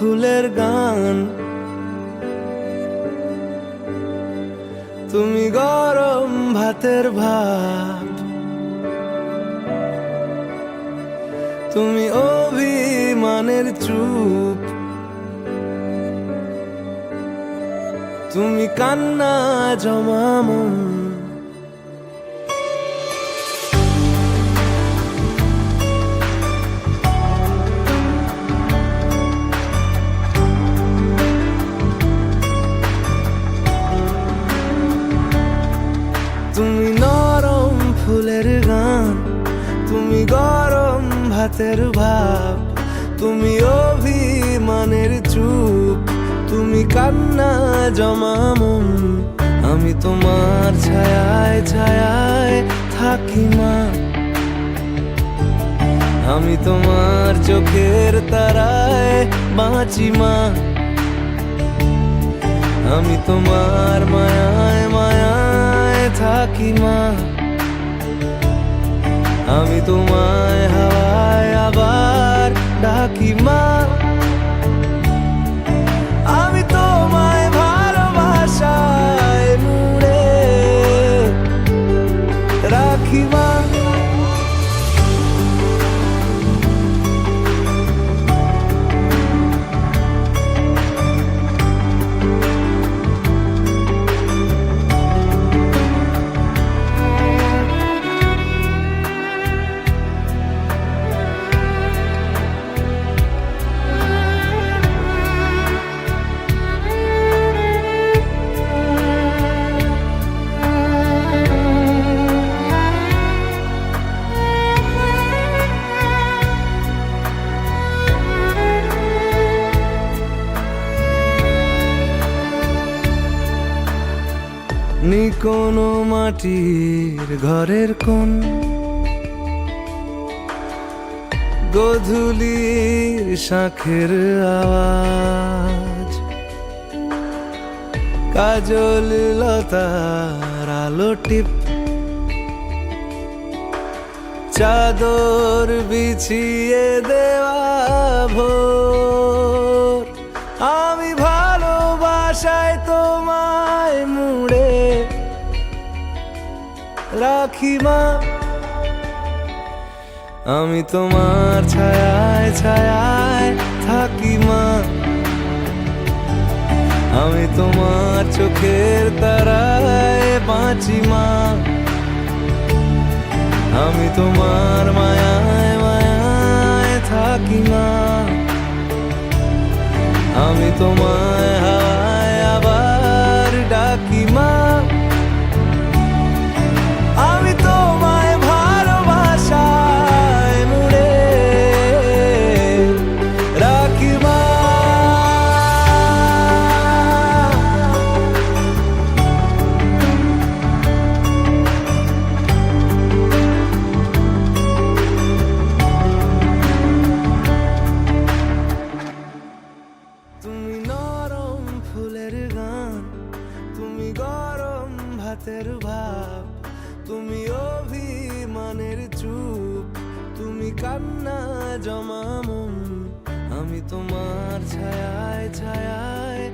ফুলের গান, তুমি গরম ভাতের ভাত, তুমি অভিমানের চুপ, তুমি কান্না জমা মন। তুমি নরম ফুলের গান, তুমি গরম ভাতের ভাব, তুমি অভিমানের চুপ, তুমি কান্না জমা মন। আমি তোমার ছায়ায় ছায়ায় থাকি মা, আমি তোমার চোখের তারায় বাঁচি মা, আমি তোমার মায়ায় মায়ায় থাকি মা, আমি তোমায় হাওয়ায় আবার ডাকি মা, আমি তোমায় ভালোবাসায় মুড়ে রাখি মা। নি কোনো মাটির ঘরের কোন গোধূলির শাঁখের আওয়াজ, কাজল লতার আলো টিপ, চাদর বিছিয়ে দেওয়া ভোর, আমি ভালোবাসায় তোমায় মুড়ে রাখি মা, আমি তোমার ছায়ায় ছায়ায় থাকি মা, আমি তোমার চোখের তারায় বাঁচি মা, আমি তোমার মায়ায় মায়ায় থাকি মা, আমি তোমায় হাওয়ায় আবার ডাকি মা, আমি তোমায় ভালোবাসায় মুড়ে রাখি মা। তুমি নরম ফুলের গান, তুমি গরম ভাতের ভাব, তুমি অভিমানের চুপ, তুমি কান্না জমা মন, আমি তোমার ছায়ায় ছায়ায়